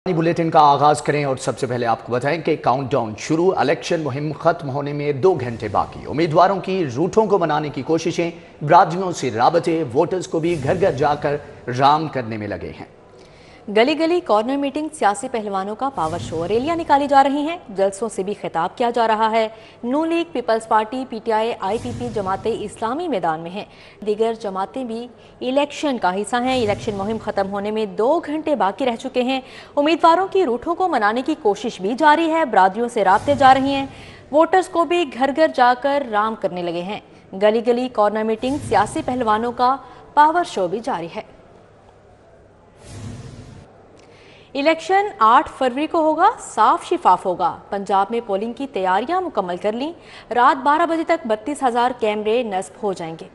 Bulletin का आगाज करें और सबसे पहले आपको बताएं कि काउंटडाउन शुरू, इलेक्शन मुहिम खत्म होने में 2 घंटे बाकी। उम्मीदवारों की रूठों को मनाने की कोशिशें, बिरादरियों से राबते, वोटर्स को भी घर घर जाकर राम करने में लगे हैं। गली गली कॉर्नर मीटिंग, सियासी पहलवानों का पावर शो, रैलियां निकाली जा रही हैं, जलसों से भी खिताब किया जा रहा है। Noon league, peoples party, PTI, IPP Jamaat-e Islami मैदान में हैं। दीगर जमातें भी इलेक्शन का हिस्सा हैं। इलेक्शन मुहिम खत्म होने में 2 घंटे बाकी रह चुके हैं। उम्मीदवारों की रूठों को मनाने की कोशिश भी जारी है। बिरादरियों से राब्ते जा रही हैं, वोटर्स को भी घर घर जाकर राम करने लगे हैं। गली गली कॉर्नर मीटिंग, सियासी पहलवानों का पावर शो भी जारी है। इलेक्शन 8 फरवरी को होगा, साफ शिफाफ होगा। पंजाब में पोलिंग की तैयारियां मुकम्मल कर ली। रात 12 बजे तक 32,000 कैमरे नस्ब हो जाएंगे।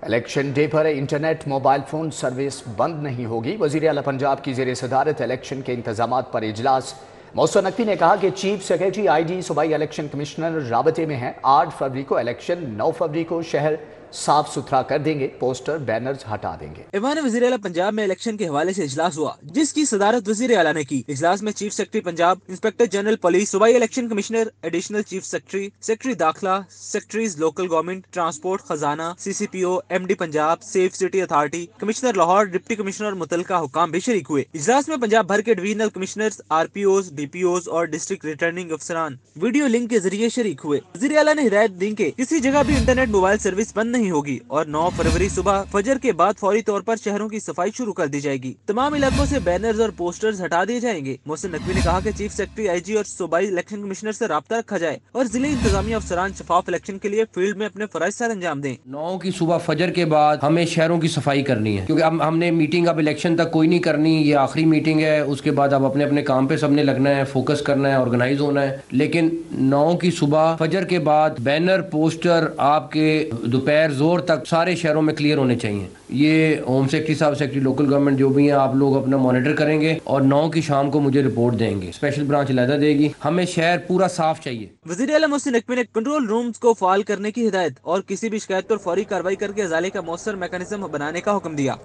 इलेक्शन डे पर इंटरनेट, मोबाइल फोन सर्विस बंद नहीं होगी। वज़ीर आला पंजाब की ज़ेर सदारत इलेक्शन के इंतजामात पर इजलास। मौसर नकवी ने कहा कि चीफ सेक्रेटरी आईजी सूबाई इलेक्शन कमिश्नर राबते में हैं। 8 फरवरी को इलेक्शन, 9 फरवरी को शहर साफ सुथरा कर देंगे, पोस्टर बैनर्स हटा देंगे। ईवान वज़ीर आला पंजाब में इलेक्शन के हवाले से इजलास हुआ, जिसकी सदारत वज़ीर आला ने की। इजलास में chief secretary Punjab, inspector general police, सूबाई election commissioner, additional chief secretary, secretary दाखिला, सेक्रेटरीज लोकल गवर्नमेंट, ट्रांसपोर्ट, खजाना, CCPO, MD Punjab, safe city authority, commissioner Lahore, deputy commissioner मुतलका हुकाम भी शरीक हुए। इजलास में पंजाब भर के डिवीजनल कमिश्नर्स, RPOs, DPOs और डिस्ट्रिक्ट रिटर्निंग अफसरान वीडियो लिंक के जरिए शरीक हुए। वज़ीर आला ने हिदायत दी कि किसी जगह भी इंटरनेट मोबाइल सर्विस बंद नहीं होगी और 9 फरवरी सुबह फजर के बाद फौरी तौर पर शहरों की सफाई शुरू कर दी जाएगी। तमाम इलाकों से बैनर्स और पोस्टर्स हटा दिए जाएंगे। मौसर नकवी ने कहा कि चीफ सेक्रेटरी आईजी और सूबाई इलेक्शन कमिश्नर से राब्ता रखा जाए और जिले इंतजामिया अफसरान शफाफ इलेक्शन के लिए फील्ड में अपने फराइज सर अंजाम दें। 9 की सुबह फजर के बाद हमें शहरों की सफाई करनी है, क्योंकि हमने मीटिंग अब इलेक्शन तक कोई नहीं करनी। ये आखिरी मीटिंग है, उसके बाद अब अपने अपने काम पे सबने लगना है, फोकस करना है, ऑर्गेनाइज होना है। लेकिन 9 की सुबह फजर के बाद बैनर, पोस्टर आपके दोपहर जोर तक सारे शहरों में क्लियर होने चाहिए। ये होम सेक्रेटरी साहब, सेक्रेटरी लोकल गवर्नमेंट जो भी हैं, आप लोग अपना मॉनिटर करेंगे और 9 की शाम को मुझे रिपोर्ट देंगे। स्पेशल ब्रांच अलहदा देगी। हमें शहर पूरा साफ चाहिए। वज़ीर आला मौसर नकवी ने कंट्रोल रूम्स को फाल करने की हिदायत और किसी भी शिकायत पर फौरी कार्रवाई करके अजाले का मौसर मैकेनिज्म बनाने का हुक्म दिया।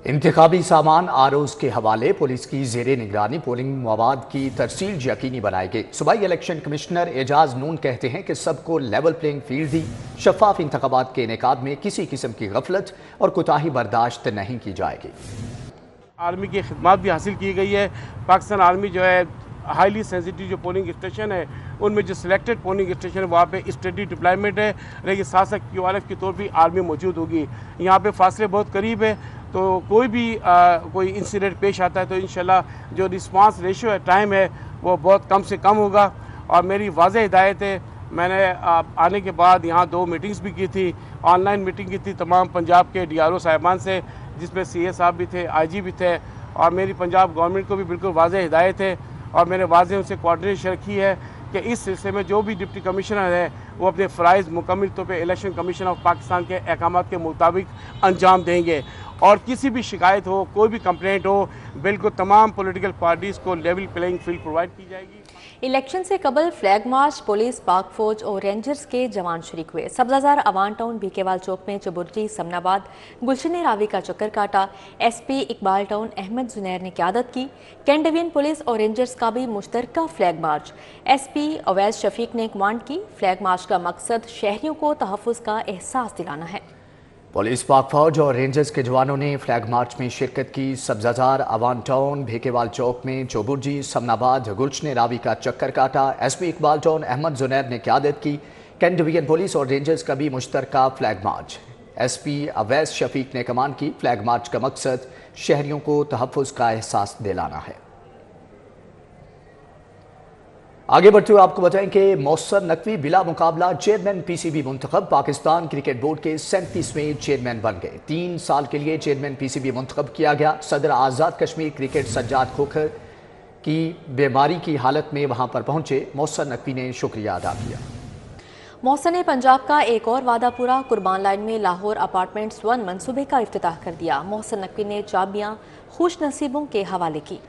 इंतखाबी सामान आरोज के हवाले, पुलिस की ज़ेरे निगरानी पोलिंग मवाद की तरसील यकीनी बनाएगी। सूबाई इलेक्शन कमिश्नर एजाज नून कहते हैं कि सबको लेवल प्लेइंग फील्ड दी, शफाफ इंतखाबात के इनेकाद में किसी किस्म की गफलत और कोताही बर्दाश्त नहीं की जाएगी। आर्मी की खिदमत भी हासिल की गई है। पाकिस्तान आर्मी जो है हाईली सेंसिटिव जो पोलिंग स्टेशन है, उनमें जो सिलेक्टेड पोलिंग स्टेशन है वहाँ पे स्टडी डिप्लॉयमेंट है, लेकिन साथ साथ QRF के तौर पर आर्मी मौजूद होगी। यहाँ पे फासले बहुत करीब है, तो कोई भी कोई इंसिडेंट पेश आता है तो इंशाल्लाह जो रिस्पांस रेशियो है, टाइम है, वो बहुत कम से कम होगा। और मेरी वाज़ेह हिदायत है, मैंने आने के बाद यहाँ 2 मीटिंग्स भी की थी, ऑनलाइन मीटिंग की थी तमाम पंजाब के DRO साहिबान से, जिसमें CA साहब भी थे, IG भी थे, और मेरी पंजाब गवर्नमेंट को भी बिल्कुल वाज़ेह हिदायत है और मैंने वाज़ेह उनसे कोऑर्डिनेशन रखी है कि इस सिलसिले में जो भी डिप्टी कमिश्नर है वो अपने फ़राइज़ मुकम्मल तौर पे इलेक्शन कमीशन ऑफ पाकिस्तान के अहकामात के मुताबिक अंजाम देंगे। और किसी भी शिकायत हो, कोई भी कंप्लेंट हो, बिल्कुल तमाम पॉलिटिकल पार्टीज़ को लेवल प्लेइंग फील्ड प्रोवाइड की जाएगी। इलेक्शन से कबल फ्लैग मार्च, पुलिस, पाक फौज और रेंजर्स के जवान शरीक हुए। सब्जाजार अवान टाउन, बीकेवाल चौक में चबुर्जी, समनाबाद, गुलशन रावी का चक्कर काटा। SP इकबाल टाउन अहमद जुनैर ने क़यादत की। कैंट डिवीजन पुलिस और रेंजर्स का भी मुश्तरका flag march SP Awais Shafiq ने कमांड की। फ्लैग मार्च का मकसद शहरियों को तहफ़्फ़ुज़ का एहसास दिलाना है। पुलिस, पाक फौज और रेंजर्स के जवानों ने फ्लैग मार्च में शिरकत की। सब्जाजार अवान टाउन, भेकेवाल चौक में चौबुर्जी, समनाबाद, गुलशन रावी का चक्कर काटा। SP इकबाल टाउन अहमद जुनैर ने क़यादत की। कैंट डिवीजन पुलिस और रेंजर्स का भी मुश्तरका flag march SP Awais Shafiq ने कमान की। फ्लैग मार्च का मकसद शहरियों को तहफ़्फ़ुज़ का एहसास दिलाना है। आगे बढ़ते हुए आपको बताएं कि मौसर नकवी बिला मुकाबला चेयरमैन PCB मुंतखब, पाकिस्तान क्रिकेट बोर्ड के 37वें चेयरमैन बन गए। 3 साल के लिए चेयरमैन PCB मुंतखब किया गया। सदर आज़ाद कश्मीर क्रिकेट सज्जाद खोखर की बीमारी की हालत में वहां पर पहुंचे। मौसर नकवी ने शुक्रिया अदा किया। मौसर ने पंजाब का एक और वादा पूरा, कुर्बान लाइन में लाहौर अपार्टमेंट्स 1 मंसूबे का इफ्तिताह कर दिया। मौसर नकवी ने चाबियां खुश नसीबों के हवाले की।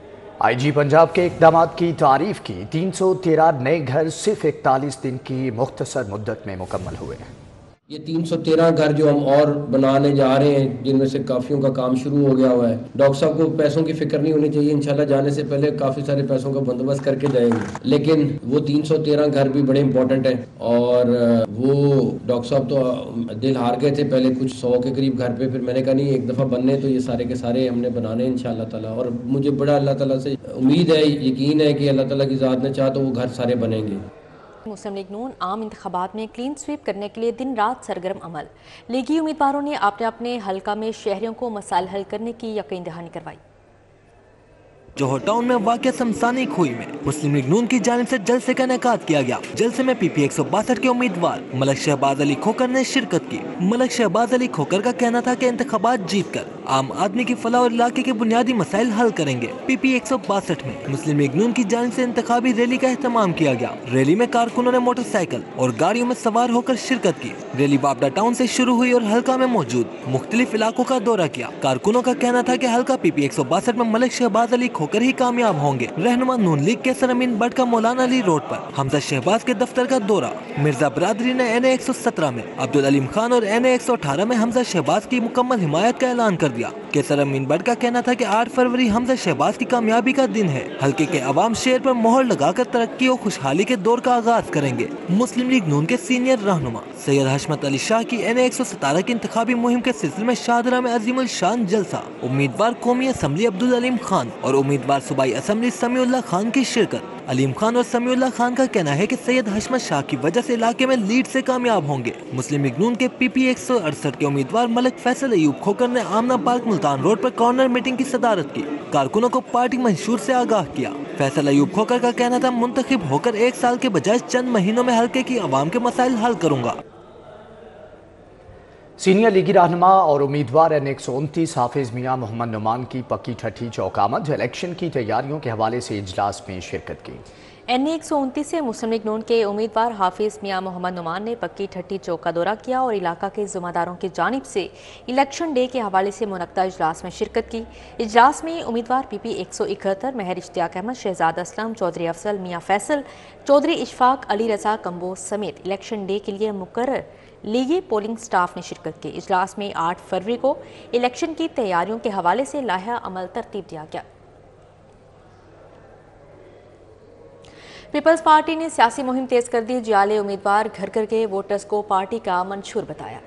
IG पंजाब के इक़दामात की तारीफ की। 313 नए घर सिर्फ 41 दिन की मुख्तसर मुद्दत में मुकम्मल हुए। یہ 313 گھر جو ہم اور بنانے جا رہے ہیں، جن میں سے کافیوں کا کام شروع ہو گیا ہوا ہے. ڈاکٹر صاحب کو پیسوں کی فکر نہیں ہونی چاہیے، انشاءاللہ جانے سے پہلے کافی سارے پیسوں کا بندوبست کر کے جائیں گے. لیکن وہ 313 گھر بھی بڑے امپورٹنٹ ہیں، اور وہ ڈاکٹر صاحب تو دل ہار گئے تھے پہلے کچھ 100 کے قریب گھر پہ. پھر میں نے کہا نہیں، ایک دفعہ بننے تو یہ سارے کے سارے ہم نے بنانے انشاءاللہ تعالیٰ. اور مجھے بڑا اللہ تعالیٰ سے امید ہے، یقین ہے کہ اللہ تعالیٰ کی ذات نے چاہا تو وہ گھر سارے بنیں گے. مسلم لیگ نون عام انتخابات میں کلین سویپ کرنے کے لیے دن رات سرگرم عمل. لیگی امیدواروں نے اپنے حلقہ میں شہریوں کو مسائل حل کرنے کی یقین دہانی کروائی. جوہر ٹاؤن میں واقع شمشانی کھوئی میں مسلم لیگ نون کی جانب سے جلسے کا انعقاد کیا گیا. جلسے میں پی پی 162 کے امیدوار ملک شہباز علی کھوکر نے شرکت کی. ملک شہباز علی کھوکر کا کہنا تھا کہ انتخابات جیت کر عام آدمی کی فلاح اور علاقے کے بنیادی مسائل حل کریں گے. پی پی 162 میں مسلم لیگ نون کی جانب سے انتخابی ریلی کا اہتمام کیا گیا. ریلی میں کارکنوں نے موٹر سائیکل اور گاڑیوں میں سوار ہو کر شرکت کی. ریلی بابڈا ٹاؤن سے شروع ہوئی اور حلقہ میں موجود مختلف علاقوں کا دورہ کیا. کارکنوں کا کہنا تھا کہ حلقہ پی پی 162 میں ملک شہباز علی کھوکر ہی کامیاب ہوں گے. رہنما نون لیگ کے سرامین بٹ کا مولانا علی روڈ پر حمزہ شہباز کے دفتر کا دورہ. مرزا برادری نے این اے 117 میں عبدالعلیم خان اور این اے 118 میں حمزہ شہباز کی مکمل حمایت کا اعلان کر دیا. کیسر امین بٹ کا کہنا تھا کہ 8 فروری حمزہ شہباز کی کامیابی کا دن ہے. حلقے کے عوام شہر پر مہر لگا کر ترقی اور خوشحالی کے دور کا آغاز کریں گے. مسلم لیگ نون کے سینئر رہنما سید حشمت علی شاہ کی این اے 117 کی انتخابی مہم کے سلسلے میں شاہدرہ میں عظیم الشان جلسہ. امیدوار قومی اسمبلی عبدالعلیم خان اور امیدوار صوبائی اسمبلی سمیع اللہ خان کی شرکت. علیم خان اور سمیع اللہ خان کا کہنا ہے کہ سید حشمت شاہ کی وجہ سے علاقے میں لیڈ سے کامیاب ہوں گے. مسلم لیگ نون کے پی پی 168 کے امیدوار ملک فیصل ایوب کھوکر نے آمنہ پارک ملتان روڈ پر کارنر میٹنگ کی صدارت کی. کارکنوں کو پارٹی منشور سے آگاہ کیا. فیصل ایوب کھوکر کا کہنا تھا منتخب ہو کر 1 سال کے بجائے چند مہینوں میں حلقے کی عوام کے مسائل حل کروں گا. سینئر لیگی رہنما اور امیدوار این 129 حافظ میاں محمد نعمان کی پکی ٹھٹھی چوک آمد. الیکشن کی تیاریوں کے حوالے سے اجلاس میں شرکت کی. این اے 129 سے مسلم لیگ نون کے امیدوار حافظ میاں محمد نعمان نے پکی ٹھٹھی چوک کا دورہ کیا اور علاقہ کے ذمہ داروں کی جانب سے الیکشن ڈے کے حوالے سے منعقدہ اجلاس میں شرکت کی. اجلاس میں امیدوار پی پی 171 مہر اشتیاق احمد، شہزاد اسلم، چودھری افضل، میاں فیصل، چودھری اشفاق، علی رضا کمبوز سمیت الیکشن ڈے کے لیے مقرر لیگی پولنگ سٹاف نے شرکت کی. اجلاس میں 8 فروری کو الیکشن کی تیاریوں کے حوالے سے لائحہ عمل ترتیب دیا گیا. پیپلز پارٹی نے سیاسی مہم تیز کر دی. جعلی امیدوار گھر گھر کے ووٹرز کو پارٹی کا منشور بتایا.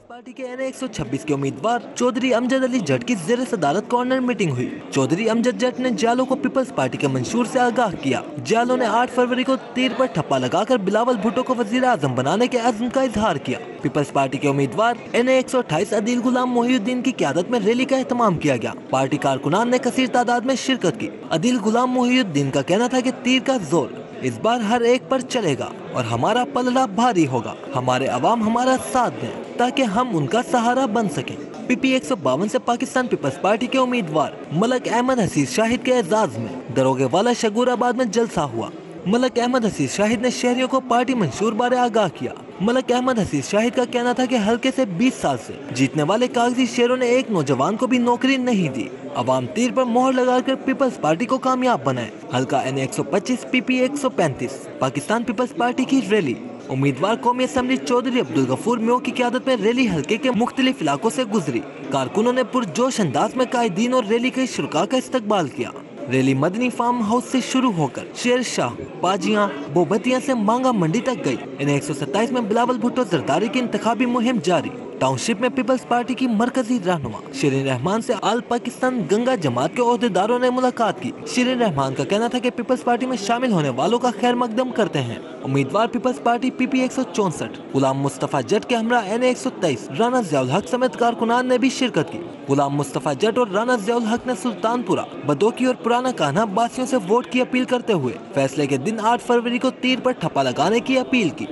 پارٹی کے این اے 126 کے امیدوار چودھری امجد علی جٹ کی زیر صدارت کارنر میٹنگ ہوئی. چودھری امجد جٹ نے جالوں کو پیپلز پارٹی کے منشور سے آگاہ کیا. جالوں نے 8 فروری کو تیر پر ٹھپا لگا کر بلاول بھٹو کو وزیر اعظم بنانے کے عزم کا اظہار کیا. پیپلز پارٹی کے امیدوار این اے 128 عدیل غلام محی الدین کی قیادت میں ریلی کا اہتمام کیا گیا. پارٹی کارکنان نے کثیر تعداد میں شرکت کی. عدیل غلام محی الدین کا کہنا تھا کہ تیر کا زور اس بار ہر ایک پر چلے گا اور ہمارا پلڑا بھاری ہوگا. ہمارے عوام ہمارا ساتھ دیں تاکہ ہم ان کا سہارا بن سکیں. پی پی 152 سے پاکستان پیپلز پارٹی کے امیدوار ملک احمد حسیس شاہد کے اعزاز میں دروگے والا شگور آباد میں جلسہ ہوا. ملک احمد حسیس شاہد نے شہریوں کو پارٹی منشور بارے آگاہ کیا. ملک احمد حسیس شاہد کا کہنا تھا کہ حلقے سے 20 سال سے جیتنے والے کاغذی شیروں نے ایک نوجوان کو بھی نوکری نہیں دی. عوام تیر پر مہر لگا کر پیپلز پارٹی کو کامیاب بنائے. حلقہ این اے 125 پی پی 135 پاکستان پیپلز پارٹی کی ریلی. امیدوار قومی اسمبلی چودھری عبدالغفور میو کی قیادت میں ریلی حلقے کے مختلف علاقوں سے گزری. کارکنوں نے پرجوش انداز میں قائدین اور ریلی کے شرکاء کا استقبال کیا. ریلی مدنی فارم ہاؤس سے شروع ہو کر شیر شاہ، پاجیاں، بوبتیاں سے مانگا منڈی تک گئی. این اے 127 میں بلاول بھٹو زرداری کی انتخابی مہم جاری. ٹاؤن شپ میں پیپلز پارٹی کی مرکزی رہنما شیرین رحمان سے آل پاکستان گنگا جماعت کے عہدیداروں نے ملاقات کی. شیرین رحمان کا کہنا تھا کہ پیپلز پارٹی میں شامل ہونے والوں کا خیر مقدم کرتے ہیں. امیدوار پیپلز پارٹی پی پی 164 غلام مصطفیٰ جٹ کے ہمراہ این اے 123 رانا ضیاء الحق سمیت کارکنان نے بھی شرکت کی. غلام مصطفیٰ جٹ اور رانا ضیاء الحق نے سلطان پورہ، بدوکی اور پرانا کانہا باسیوں سے ووٹ کی اپیل کرتے ہوئے فیصلے کے دن 8 فروری کو تیر پر ٹھپا لگانے کی اپیل کی.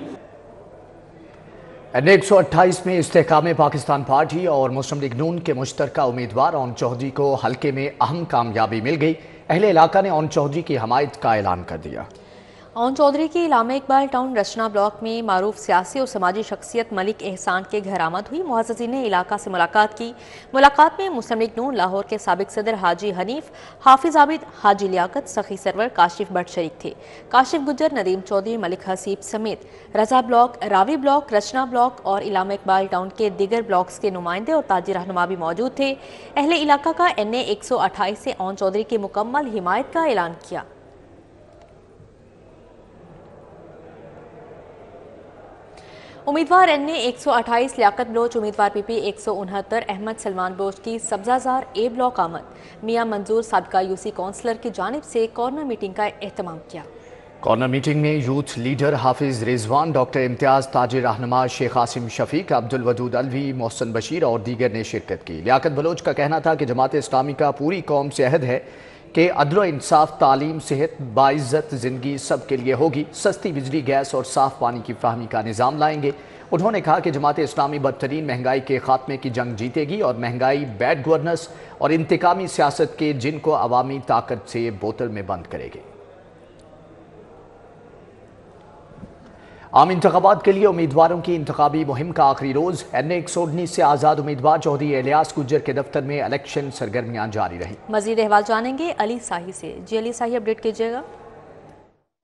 این اے 128 میں استحکام پاکستان پارٹی اور مسلم لیگ نون کے مشترکہ امیدوار اون چودھری کو حلقے میں اہم کامیابی مل گئی. اہل علاقہ نے اون چودھری کی حمایت کا اعلان کر دیا. ओन चौधरी की इलामा इकबाल टाउन रचना ब्लॉक में मारूफ सियासी और समाजी शख्सियत मलिक एहसान के घर आमद हुई। मुअज़्ज़िज़ीन ने इलाका से मुलाकात की। मुलाकात में मुस्लिम लीग नून लाहौर के साबिक सदर हाजी हनीफ, हाफिज आबिद, हाजी लियाकत, सखी सरवर, काशिफ भट्ट शरीक थे। काशिफ गुज्जर, नदीम चौधरी, मलिक हसीब समेत रजा ब्लॉक, रावी ब्लॉक, रचना ब्लॉक और इलामा इकबाल टाउन के दिगर ब्लॉक्स के नुमाइंदे और ताजी रहनुमा भी मौजूद थे। अहले इलाका का NA 128 से ओन चौधरी की मुकम्मल हिमायत का ऐलान किया। उम्मीदवार NA 128 लियाकत बलोच, उम्मीदवार PP 169 अहमद सलमान बलोच की सब्जाजार A ब्लॉक आमद। मियां मंजूर साबिका UC काउंसलर की जानिब से कॉर्नर मीटिंग का एहतमाम किया। कॉर्नर मीटिंग में यूथ लीडर हाफिज रिजवान, डॉक्टर इम्तियाज, ताजिर रहनुमा शेख आसिम शफीक, अब्दुल वदूद अलवी, मोहसन बशीर और दीगर ने शिरकत की। लियाकत बलोच का कहना था कि जमात इस्लामी का पूरी कौम से अहद है कि अदल इंसाफ, तालीम, सेहत, बाइज्जत ज़िंदगी सब के लिए होगी। सस्ती बिजली, गैस और साफ पानी की फराहमी का निज़ाम लाएंगे। उन्होंने कहा कि जमात इस्लामी बदतरीन महंगाई के खात्मे की जंग जीतेगी और महंगाई, बैड गवर्नेंस और इंतकामी सियासत के जिन को अवामी ताकत से बोतल में बंद करेगी। आम इंतखाबात के लिए उम्मीदवारों की इंतखाबी मुहिम का आखिरी रोज। NA 119 से आज़ाद उम्मीदवार चौधरी इलियास गुज्जर के दफ्तर में इलेक्शन सरगर्मियां जारी रही। मजीद अहवाल जानेंगे अली साही से। जी अली साही, अपडेट कीजिएगा।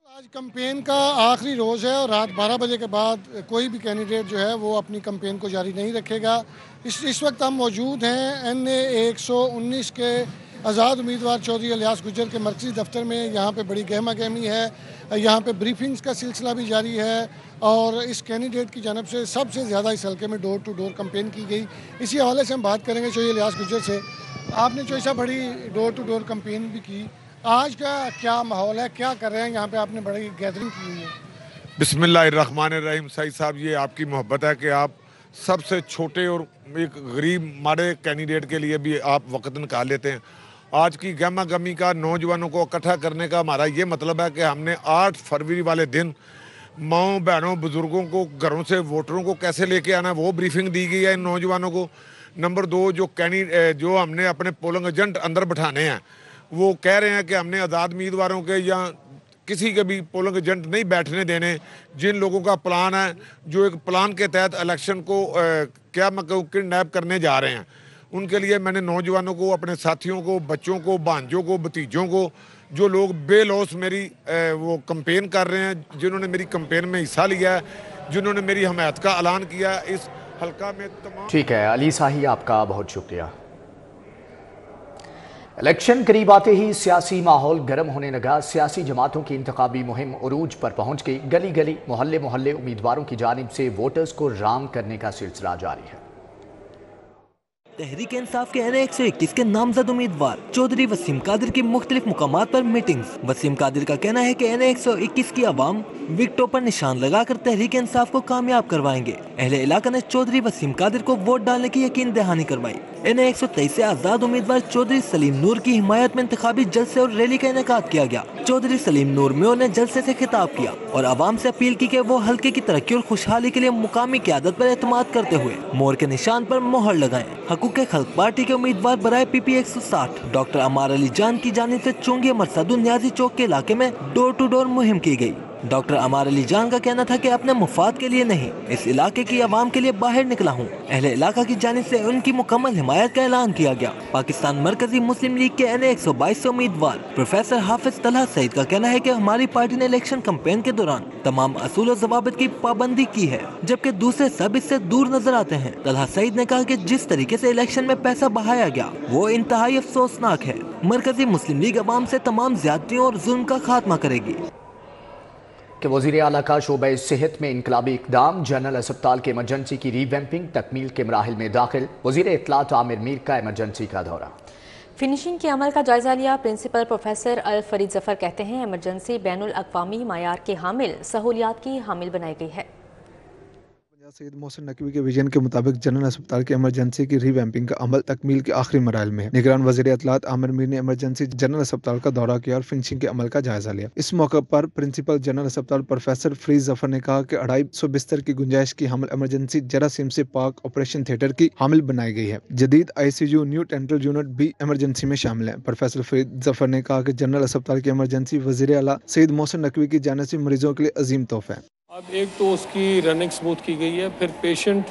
आज कैंपेन का आखिरी रोज़ है और रात 12 बजे के बाद कोई भी कैंडिडेट जो है वो अपनी कैंपेन को जारी नहीं रखेगा। इस वक्त हम मौजूद हैं NA 119 के आज़ाद उम्मीदवार चौधरी इलियास गुज्जर के मरकज़ी दफ्तर में। यहाँ पे बड़ी गहमा गहमी है, यहाँ पे ब्रीफिंग्स का सिलसिला भी जारी है और इस कैंडिडेट की जानब से सबसे ज़्यादा इस हल्के में डोर टू डोर कैंपेन की गई। इसी हवाले से हम बात करेंगे चौधरी इलियास गुज्जर से। आपने जो ऐसा बड़ी डोर टू डोर कैंपेन भी की, आज का क्या माहौल है, क्या कर रहे हैं यहाँ पे? आपने बड़ी गैदरिंग की हुई है। बिस्मिल्लाहिर्रहमानिर्रहीम। सही साहब, ये आपकी मोहब्बत है कि आप सबसे छोटे और एक गरीब माड़े कैंडिडेट के लिए भी आप वक्त निकाल लेते हैं। आज की गहमा गमी का नौजवानों को इकट्ठा करने का हमारा ये मतलब है कि हमने 8 फरवरी वाले दिन माओ बहनों बुजुर्गों को घरों से वोटरों को कैसे लेके आना है वो ब्रीफिंग दी गई है इन नौजवानों को। नंबर 2, जो हमने अपने पोलिंग एजेंट अंदर बैठाने हैं वो कह रहे हैं कि हमने आज़ाद उम्मीदवारों के या किसी के भी पोलिंग एजेंट नहीं बैठने देने। जिन लोगों का प्लान है, जो एक प्लान के तहत इलेक्शन को क्या मैं कहूँ किडनैप करने जा रहे हैं, उनके लिए मैंने नौजवानों को, अपने साथियों को, बच्चों को, भांजों को, भतीजों को, जो लोग बेलौस मेरी वो कैंपेन कर रहे हैं, जिन्होंने मेरी कैंपेन में हिस्सा लिया है, जिन्होंने मेरी हमायत का ऐलान किया, इस हल्का में तमाम। ठीक है अली साही, आपका बहुत शुक्रिया। इलेक्शन करीब आते ही सियासी माहौल गर्म होने लगा। सियासी जमातों की इंतखाबी मुहिम उरूज पर पहुंच गई। गली गली, मोहल्ले मोहल्ले उम्मीदवारों की जानिब से वोटर्स को राम करने का सिलसिला जारी है। तहरीक इंसाफ के NA 121 के नामजद उम्मीदवार चौधरी वसीम कादिर की मुख्तलिफ मुकामात पर मीटिंग्स। वसीम कादिर का कहना है कि NA 121 की आवाम विकटों पर निशान लगाकर तहरीक इंसाफ को कामयाब करवाएंगे। अहले इलाका ने चौधरी वसीम कादिर को वोट डालने की यकीन दहानी करवाई। NA 123 से आजाद उम्मीदवार चौधरी सलीम नूर की हिमायत में इंतखाबी जलसे और रैली का इनेकाद किया गया। चौधरी सलीम नूर म्यो ने जलसे से खिताब किया और आवाम से अपील की कि वो हल्के की तरक्की और खुशहाली के लिए मुकामी क़यादत पर एतमाद करते हुए मोर के निशान पर मोहर लगाएं। हकूक़ खल्क पार्टी के उम्मीदवार बराए PP 160 डॉक्टर अमार अली जान की जानिब से चुंगी मरसदुल न्याजी चौक के इलाके में डोर टू डोर मुहिम की गई। डॉक्टर अमार अली जान का कहना था कि अपने मुफाद के लिए नहीं, इस इलाके की आवाम के लिए बाहर निकला हूँ। अहले इलाका की जानिब से उनकी मुकम्मल हिमायत का ऐलान किया गया। पाकिस्तान मरकजी मुस्लिम लीग के NA 122 से उम्मीदवार प्रोफेसर हाफिज तलहा सईद का कहना है कि हमारी पार्टी ने इलेक्शन कैंपेन के दौरान तमाम असूल और ज़वाबित की पाबंदी की है, जबकि दूसरे सब इससे दूर नजर आते हैं। तलहा सईद ने कहा कि जिस तरीके से इलेक्शन में पैसा बहाया गया वो इंतहाई अफसोसनाक है। मरकजी मुस्लिम लीग अवाम से तमाम ज्यादतियों और जुल्म का खात्मा करेगी। कि वज़ीर आला का शोबे सेहत में इनकलाबी इक़दाम। जनरल अस्पताल के इमरजेंसी की रीवैम्पिंग तकमील के मराहिल में दाखिल। वज़ीर इत्तलात आमिर मीर का इमरजेंसी का दौरा। फिनिशिंग के अमल का जायजा लिया। प्रिंसिपल प्रोफेसर अल फरीद जफर कहते हैं इमरजेंसी बैनुल अक़वामी मायार के हामिल सहूलियात की हामिल बनाई गई है। सैयद मोहसिन नकवी के विजन के मुताबिक जनरल अस्पताल की इमरजेंसी की रीवैम्पिंग का अमल तकमील के आखिरी मराइल में है। निगरान वज़ीर इत्तलात आमिर मीर ने इमरजेंसी जनरल अस्पताल का दौरा किया और फिनिशिंग के अमल का जायजा लिया। इस मौके पर प्रिंसिपल जनरल अस्पताल प्रोफेसर फरीद जफर ने कहा कि 250 बिस्तर की गुंजाइश की हामिल इमरजेंसी जरासीम से पाक ऑपरेशन थिएटर की हामिल बनाई गई है। जदीद ICU न्यू डेंटल यूनिट भी इमरजेंसी में शामिल है। प्रोफेसर फरीद जफर ने कहा कि जनरल अस्पताल की इमरजेंसी वज़ीर आला सैयद मोहसिन नकवी की जानिब से मरीजों के लिए अजीम तोहफा है। अब एक तो उसकी रनिंग स्मूथ की गई है, फिर पेशेंट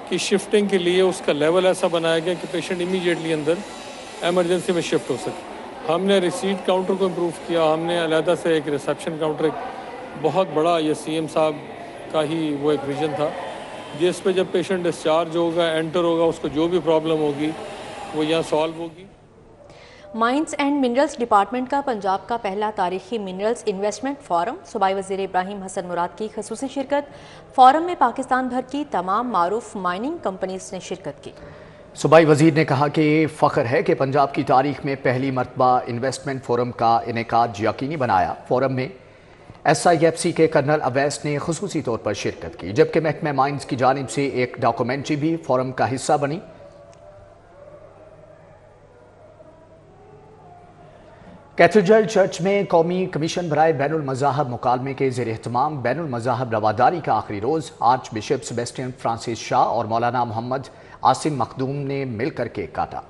की शिफ्टिंग के लिए उसका लेवल ऐसा बनाया गया कि पेशेंट इमीडिएटली अंदर एमरजेंसी में शिफ्ट हो सके। हमने रिसीट काउंटर को इम्प्रूव किया, हमने अलहदा से एक रिसेप्शन काउंटर, एक बहुत बड़ा, ये CM साहब का ही वो एक विजन था, जिस पे जब पेशेंट डिस्चार्ज होगा, एंटर होगा, उसको जो भी प्रॉब्लम होगी वो यहाँ सॉल्व होगी। माइंस एंड मिनरल्स डिपार्टमेंट का पंजाब का पहला तारीखी मिनरल्स इन्वेस्टमेंट फोरम, सूबाई वज़ीर इब्राहिम हसन मुराद की खसूसी शिरकत। फोरम में पाकिस्तान भर की तमाम मारूफ माइनिंग कंपनीज ने शिरकत की। सूबाई वज़ीर ने कहा कि फ़ख्र है कि पंजाब की तारीख में पहली मरतबा इन्वेस्टमेंट फोरम का इनेकाद यकीनी बनाया। फोरम में SIFC के कर्नल अवैस ने खसूसी तौर पर शिरकत की, जबकि महकमा माइंस की जानिब से एक डॉक्यूमेंट्री भी फोरम का हिस्सा बनी। कैथेड्रल चर्च में कौमी कमीशन बराए बैनुल मज़ाहब मुकालमे के ज़ेर एहतमाम बैनुल मज़ाहब रवादारी का आखिरी रोज़ archbishop Sebastian Francis Shah और मौलाना मोहम्मद आसिम मखदूम ने मिलकर केक काटा।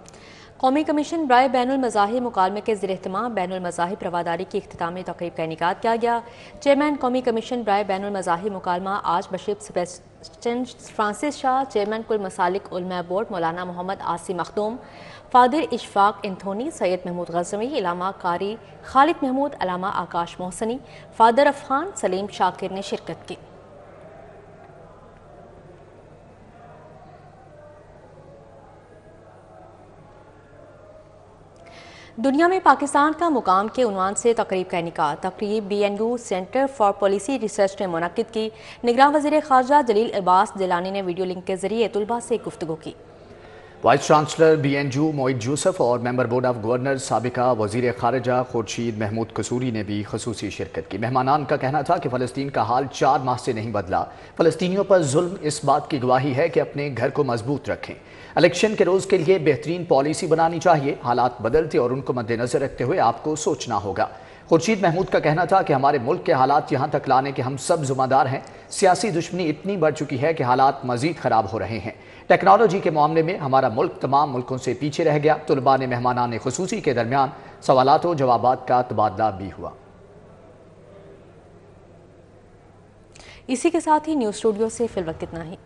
कौमी कमीशन बराए बैनुल मज़ाहिब मुकालमे के ज़ेर एहतमाम बैनुल मज़ाहिब रवादारी की इख्तितामी तक़रीब का इनेकाद किया गया। चेयरमैन कौमी कमीशन बराए बैनुल मज़ाहिब मुकालमा archbishop Sebastian Francis Shah, chairman कुल मसालिक उलमा बोर्ड मौलाना मोहम्मद आसिम मखदूम, फादर इशफाक एंथोनी, सैयद महमूद गज़नवी, इलामा कारी खालिद महमूद, अलामा आकाश मोहसनी, फादर अफखान, सलीम शाकिर ने शिरकत की। दुनिया में पाकिस्तान का मुकाम के उन्वान से तकरीब का इनेकाद। तकरीब BNU centre for policy research ने मुनक्किद की। निगरान वज़ीर ख़ारजा जलील अब्बास जिलानी ने वीडियो लिंक के जरिए तुलबा से गुफ्तगू की। Vice chancellor BNU Moid Yusuf और मेंबर बोर्ड ऑफ गवर्नर साबिका वज़ीर ख़ारजा खुर्शीद महमूद कसूरी ने भी खसूसी शिरकत की। मेहमानान का कहना था कि फ़लस्तीन का हाल 4 माह से नहीं बदला। फ़लस्तीनियों पर जुल्म इस बात की गवाही है कि अपने घर को मजबूत रखें। इलेक्शन के रोज़ के लिए बेहतरीन पॉलिसी बनानी चाहिए। हालात बदलते और उनको मद्देनज़र रखते हुए आपको सोचना होगा। खुर्शीद महमूद का कहना था कि हमारे मुल्क के हालात यहाँ तक लाने के हम सब ज़िम्मेदार हैं। सियासी दुश्मनी इतनी बढ़ चुकी है कि हालात मज़ीद ख़राब हो रहे हैं। टेक्नोलॉजी के मामले में हमारा मुल्क तमाम मुल्कों से पीछे रह गया। तुलबा ने मेहमानान खुसूसी के दरमियान सवालात और जवाबात का तबादला भी हुआ। इसी के साथ ही न्यूज़ स्टूडियो से फिलवक्त इतना ही।